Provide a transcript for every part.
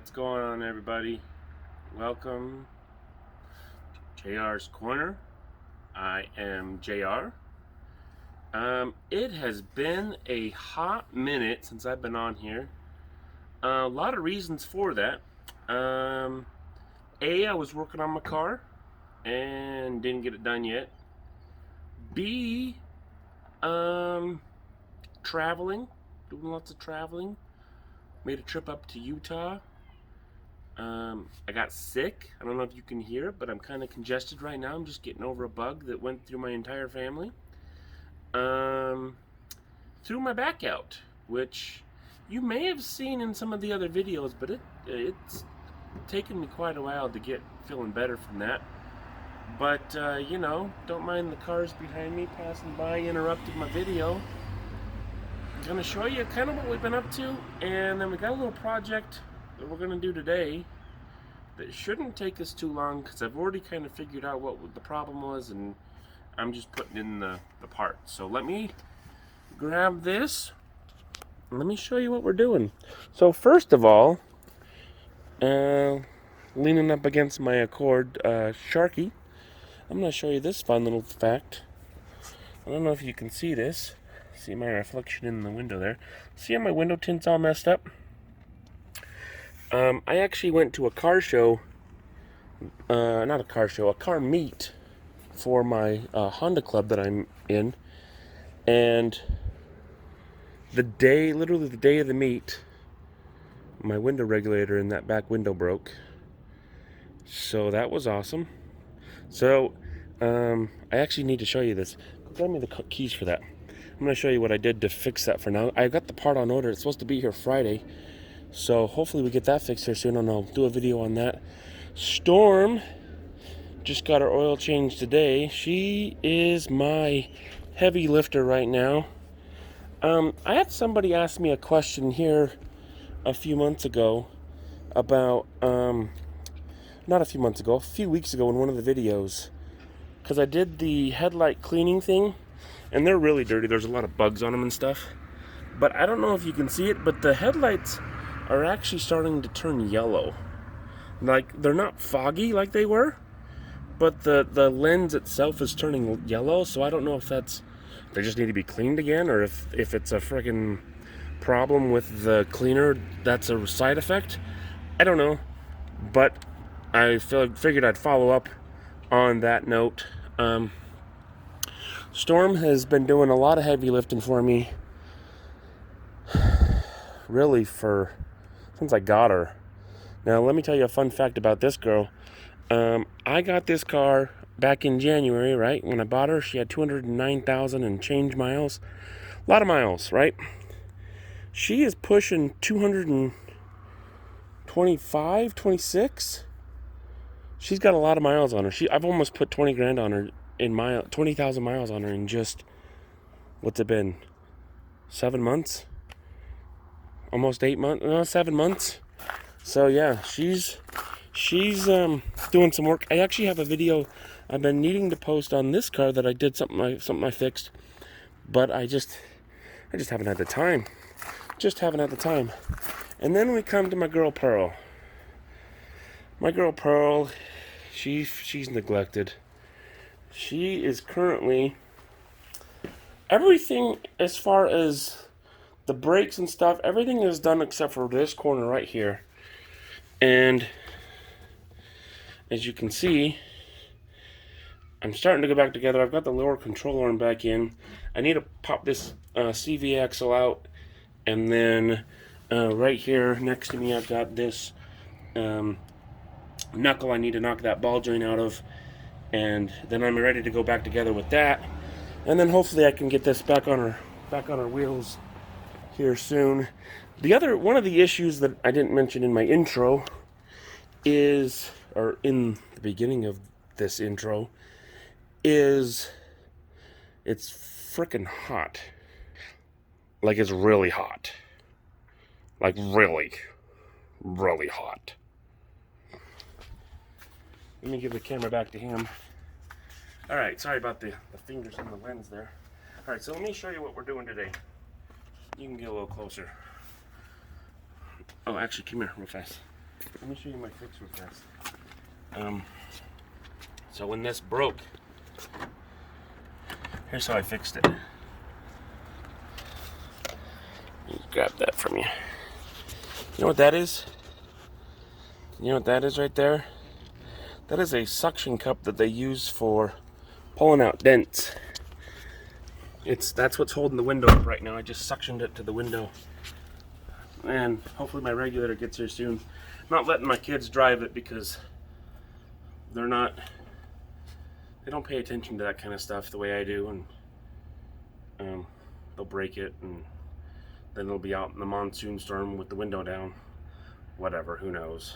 What's going on, everybody? Welcome to JR's Corner. I am JR. It has been a hot minute since I've been on here. A lot of reasons for that. A, I was working on my car and didn't get it done yet. B, traveling, doing lots of traveling. Made a trip up to Utah. I got sick. I don't know if you can hear it, but I'm kind of congested right now. I'm just getting over a bug that went through my entire family. Threw my back out, which you may have seen in some of the other videos, but it's taken me quite a while to get feeling better from that. But, you know, don't mind the cars behind me passing by interrupting my video. I'm going to show you kind of what we've been up to, and then we got a little project that we're going to do today that shouldn't take us too long because I've already kind of figured out what the problem was, and I'm just putting in the parts. So let me grab this and let me show you what we're doing. So first of all, leaning up against my Accord Sharky, I'm going to show you this fun little fact. I don't know if you can see this. See my reflection in the window there. See how my window tint's all messed up? I actually went to a car show, not a car show, a car meet for my Honda club that I'm in, and literally the day of the meet, my window regulator in that back window broke. So that was awesome. So I actually need to show you this. Grab me the keys for that. I'm going to show you what I did to fix that for now. I got the part on order. It's supposed to be here Friday. So hopefully we get that fixed here soon, and I'll do a video on that. Storm just got her oil changed today. She is my heavy lifter right now. I had somebody ask me a question here a few months ago about, not a few months ago, a few weeks ago in one of the videos, because I did the headlight cleaning thing. And they're really dirty. There's a lot of bugs on them and stuff. But I don't know if you can see it, but the headlights are actually starting to turn yellow. Like, they're not foggy like they were, but the lens itself is turning yellow. So I don't know if they just need to be cleaned again, or if it's a freaking problem with the cleaner that's a side effect. I don't know. But I figured I'd follow up on that note. Storm has been doing a lot of heavy lifting for me, really, since I got her. Now, let me tell you a fun fact about this girl. I got this car back in January, right? When I bought her, she had 209,000 and change miles. A lot of miles, right? She is pushing 225, 26. She's got a lot of miles on her. I've almost put 20 grand on her. 20,000 miles on her in just, what's it been, 7 months? Almost 8 months? No, 7 months. So yeah, she's doing some work. I actually have a video I've been needing to post on this car that I did something I fixed, but I just haven't had the time. And then we come to my girl Pearl. My girl Pearl, she's neglected. She is currently, everything as far as the brakes and stuff, everything is done except for this corner right here. And as you can see, I'm starting to go back together. I've got the lower control arm back in. I need to pop this CV axle out. And then right here next to me, I've got this knuckle I need to knock that ball joint out of. And then I'm ready to go back together with that, and then hopefully I can get this back on her wheels here soon. One of the issues that I didn't mention in my intro is, or in the beginning of this intro, is it's freaking hot. Like, it's really hot. Like, really, really hot. Let me give the camera back to him. Alright, sorry about the fingers in the lens there. Alright, so let me show you what we're doing today. You can get a little closer. Oh, actually, come here real fast. let me show you my fix real fast. So when this broke, here's how I fixed it. Let me grab that from you. You know what that is? You know what that is right there? That is a suction cup that they use for pulling out dents. That's what's holding the window up right now. I just suctioned it to the window. And hopefully my regulator gets here soon. I'm not letting my kids drive it because they don't pay attention to that kind of stuff the way I do, and they'll break it, and then it'll be out in the monsoon storm with the window down. Whatever, who knows.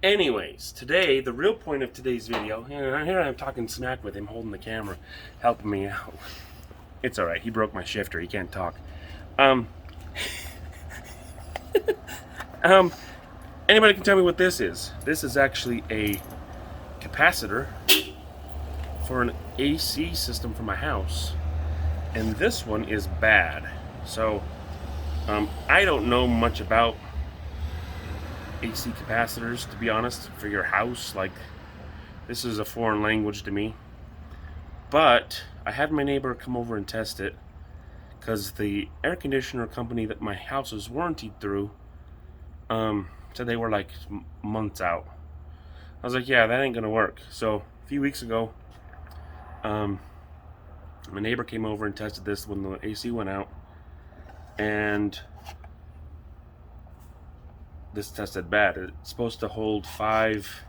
Anyways, today, the real point of today's video, and here I'm talking smack with him, holding the camera, helping me out. It's alright, he broke my shifter, he can't talk. Anybody can tell me what this is? This is actually a capacitor for an AC system for my house. And this one is bad. So, I don't know much about AC capacitors, to be honest, for your house. Like, this is a foreign language to me. But I had my neighbor come over and test it because the air conditioner company that my house is warranted through said they were like months out. I was like, yeah, that ain't gonna work. So a few weeks ago, my neighbor came over and tested this when the AC went out, and this tested bad. It's supposed to hold 5.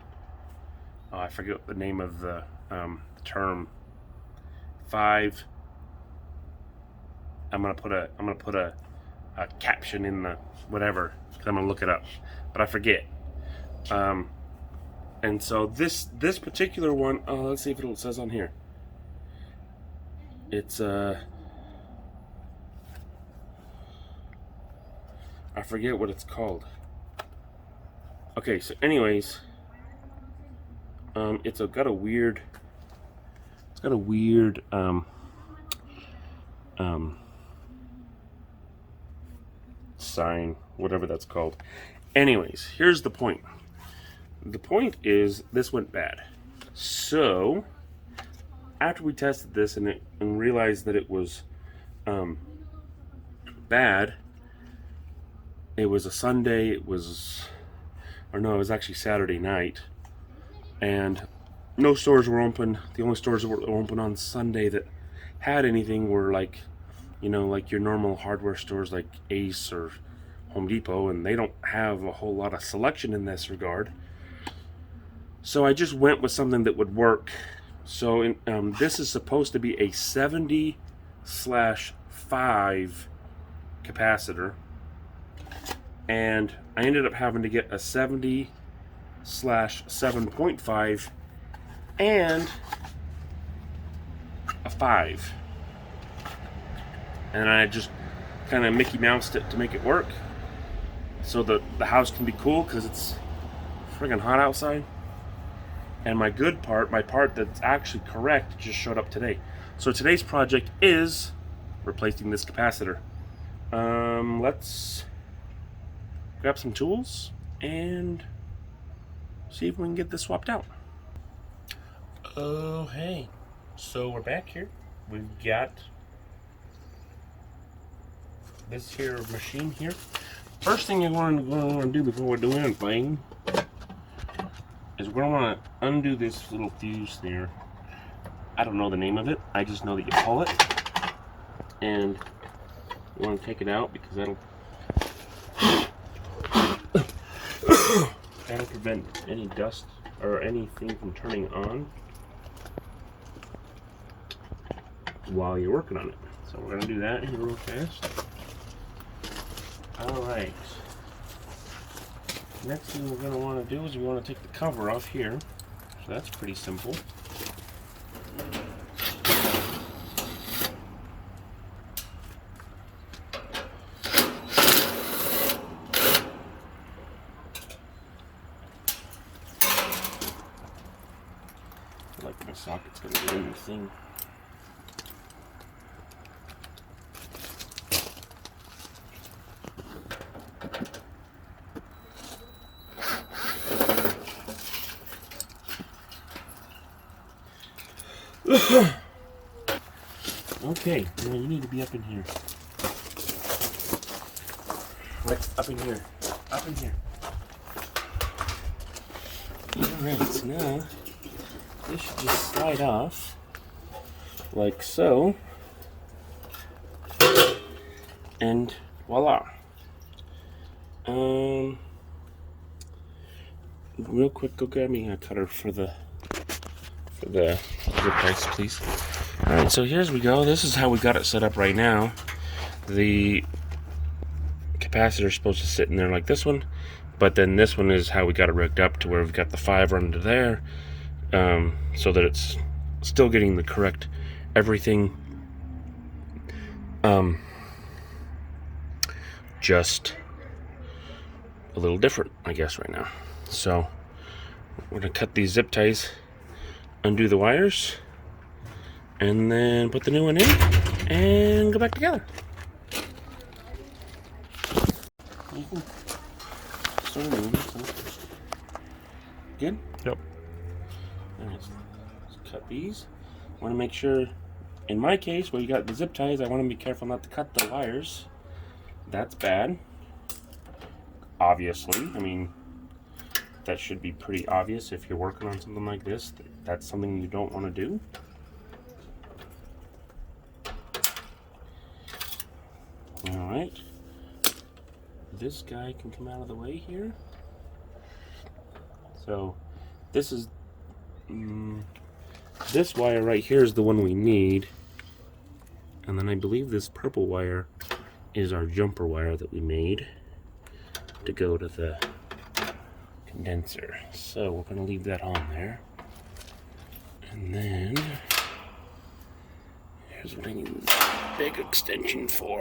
I forget the name of the term. 5. I'm gonna put a caption in the whatever, because I'm gonna look it up, but I forget. And so this particular one, let's see if it says on here. It's I forget what it's called. Okay, so anyways, it's got a weird sign, whatever that's called. Anyways, here's the point. The point is this went bad. So after we tested this and realized that it was bad, it was a Sunday. It was actually Saturday night, and no stores were open. The only stores that were open on Sunday that had anything were like your normal hardware stores like Ace or Home Depot, and they don't have a whole lot of selection in this regard. So I just went with something that would work. So this is supposed to be a 70/5 capacitor, and I ended up having to get a 70/7.5 and a 5. And I just kind of Mickey Moused it to make it work, so the house can be cool because it's friggin' hot outside. And my part that's actually correct, just showed up today. So today's project is replacing this capacitor. Let's grab some tools and see if we can get this swapped out. Oh, hey. So we're back here. We've got this here machine here. First thing you're going to do before we're doing anything is we're going to want to undo this little fuse there. I don't know the name of it. I just know that you pull it, and you want to take it out because that'll prevent any dust or anything from turning on while you're working on it. So we're going to do that here real fast. Alright. Next thing we're going to want to do is we want to take the cover off here. So that's pretty simple. I like my socket's going to get in the thing. Okay, now you need to be up in here. Right, up in here. Up in here. Alright, so now this should just slide off like so. And voila. Real quick, go grab me a cutter for the zip ties, please. Alright, so here's we go. This is how we got it set up right now. The capacitor is supposed to sit in there like this one, but then this one is how we got it rigged up to where we've got the 5 running to there, so that it's still getting the correct everything. Just a little different, I guess, right now. So we're gonna cut these zip ties, undo the wires, and then put the new one in and go back together. You can start a new one. So. Good? Yep. All right, let's cut these. I want to make sure, in my case, where you got the zip ties, I want to be careful not to cut the wires. That's bad. Obviously, I mean, that should be pretty obvious if you're working on something like this. That's something you don't want to do. All right. This guy can come out of the way here. So this is this wire right here is the one we need, and then I believe this purple wire is our jumper wire that we made to go to the condenser. So we're going to leave that on there, and then here's what I need this big extension for.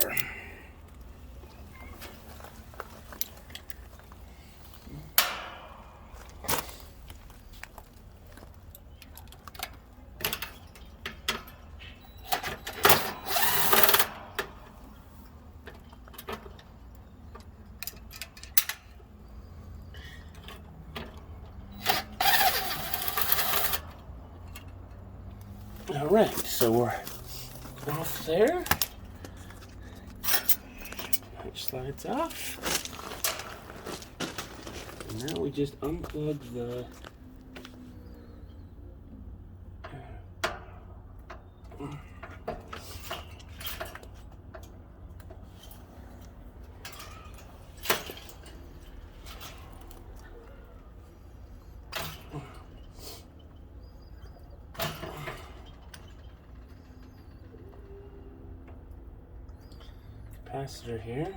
Alright, so we're off there. It slides off. And now we just unplug the capacitor here.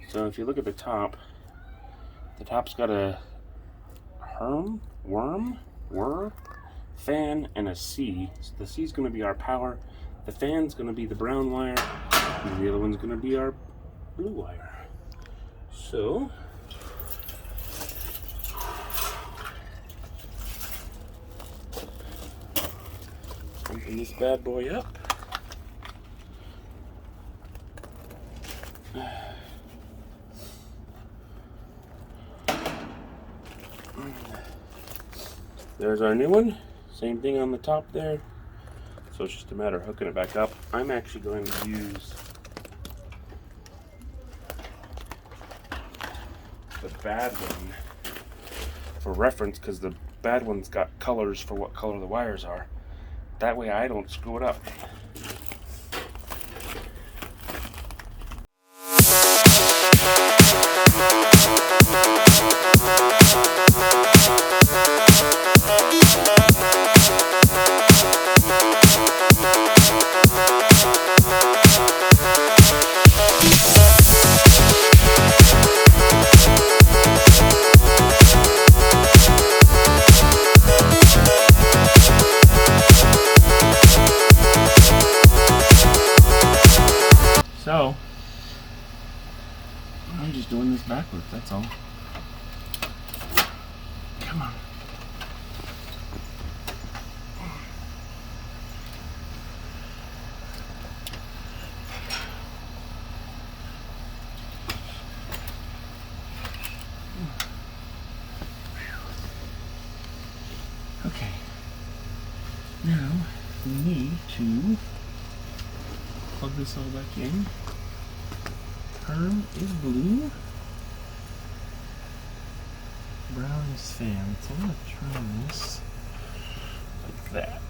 So if you look at the top's got a worm, fan, and a C. So the C is going to be our power, the fan's going to be the brown wire, and the other one's going to be our blue wire. So open this bad boy up. There's our new one. Same thing on the top there. So it's just a matter of hooking it back up. I'm actually going to use the bad one for reference, because the bad one's got colors for what color the wires are. That way I don't screw it up. So, I'm just doing this backwards, that's all. Come on. Okay. Now we need to plug this all back in. Term is blue. Brown is fan. So I'm going to turn this like that.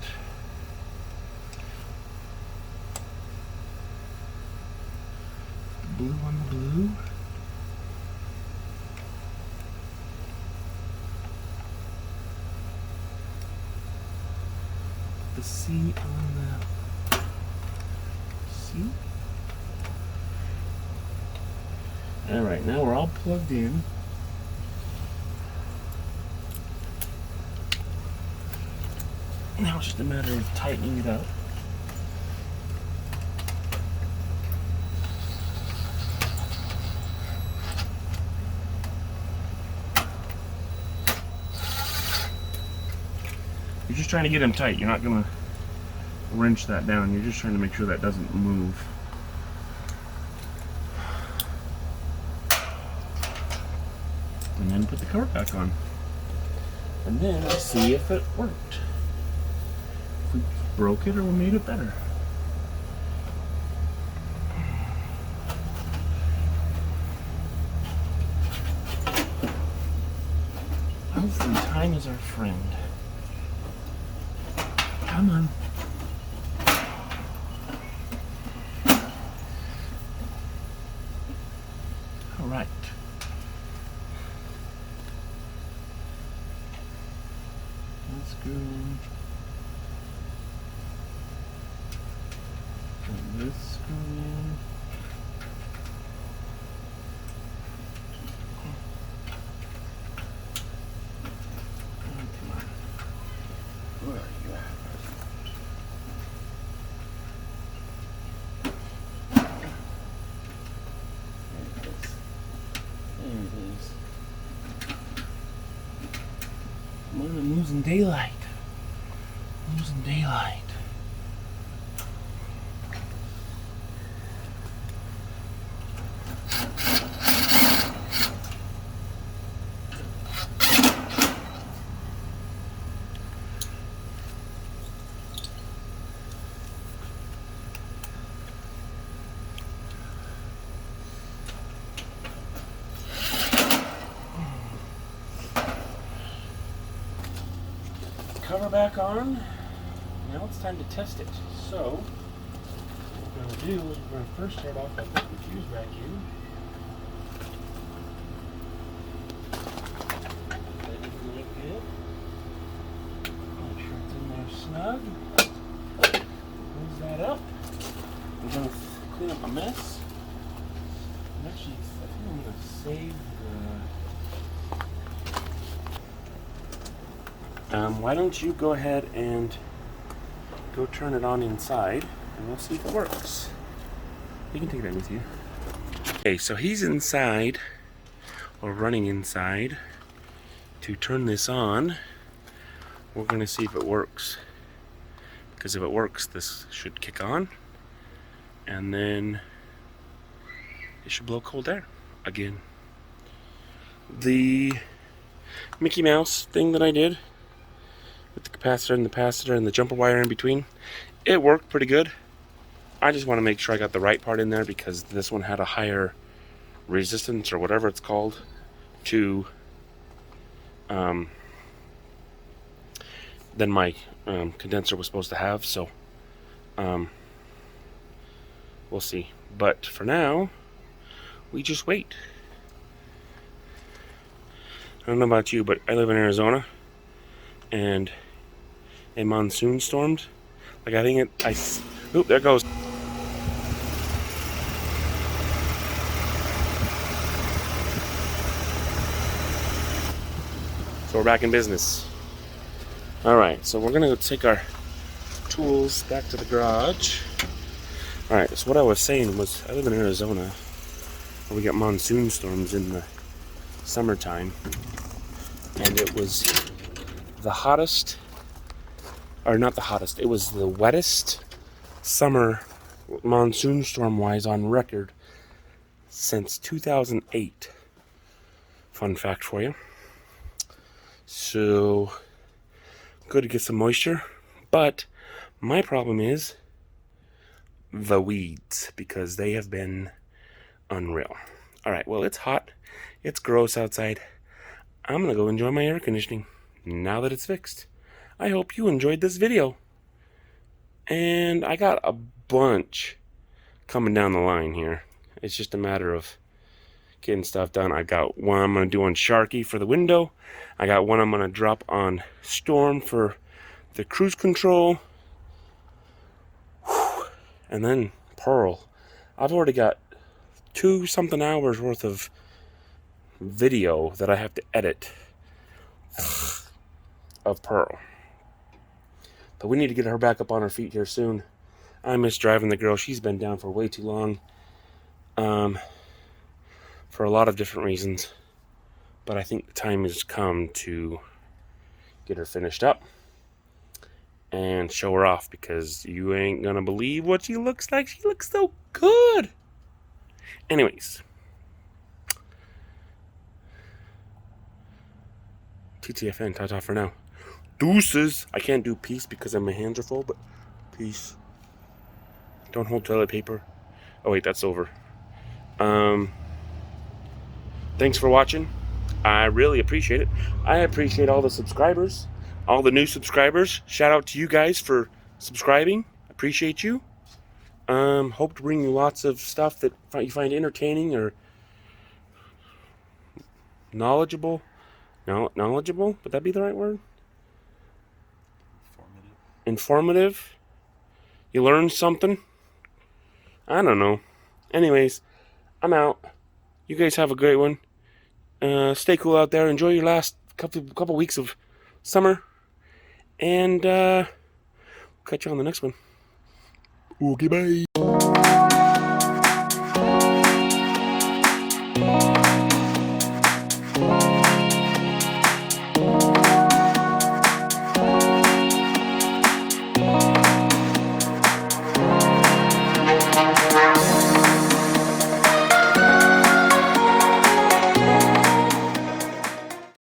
Blue on the blue. The C on the C. Alright, now we're all plugged in. Now it's just a matter of tightening it up. You're just trying to get them tight. You're not going to wrench that down. You're just trying to make sure that doesn't move. And then put the cover back on. And then see if it worked. If we broke it or we made it better. Hopefully time is our friend. Come on. All right. Let's go. Put this screw in. Oh, come on. Where are you at? I'm losing daylight. I'm losing daylight. Cover back on. Now it's time to test it. So, what we're going to do is we're going to first start off by putting the fuse back in. That doesn't look good. Make sure it's in there snug. Close that up. We're going to clean up a mess. And actually, I think I'm going to save why don't you go ahead and go turn it on inside and we'll see if it works. You can take that with you. Okay, so he's inside, or running inside, to turn this on. We're going to see if it works. Because if it works, this should kick on. And then it should blow cold air again. The Mickey Mouse thing that I did with the capacitor and the jumper wire in between, it worked pretty good. I just want to make sure I got the right part in there because this one had a higher resistance or whatever it's called to than my condenser was supposed to have, so we'll see. But for now, we just wait. I don't know about you, but I live in Arizona, and a monsoon stormed. Like I think oop, there it goes. So we're back in business. All right, so we're gonna go take our tools back to the garage. All right, so what I was saying was I live in Arizona, where we get monsoon storms in the summertime, and it was the hottest, or not the hottest, it was the wettest summer monsoon storm wise on record since 2008. Fun fact for you. So Good to get some moisture. But my problem is the weeds, because they have been unreal. Alright, well, it's hot. It's gross outside. I'm going to go enjoy my air conditioning now that it's fixed. I hope you enjoyed this video. And I got a bunch coming down the line here. It's just a matter of getting stuff done. I got one I'm going to do on Sharky for the window. I got one I'm going to drop on Storm for the cruise control. Whew. And then Pearl. I've already got 2-something hours worth of video that I have to edit of Pearl. But we need to get her back up on her feet here soon. I miss driving the girl. She's been down for way too long. For a lot of different reasons. But I think the time has come to get her finished up and show her off, because you ain't gonna believe what she looks like. She looks so good. Anyways. TTFN, ta-ta for now. Deuces. I can't do peace because my hands are full, but peace. Don't hold toilet paper. Oh wait, that's over. Thanks for watching. I really appreciate it. I appreciate all the subscribers, all the new subscribers. Shout out to you guys for subscribing. Appreciate you. Hope to bring you lots of stuff that you find entertaining or knowledgeable. Knowledgeable? Would that be the right word? Informative. You learn something? I don't know. Anyways, I'm out. You guys have a great one. Stay cool out there. Enjoy your last couple weeks of summer. And catch you on the next one. Okay, bye.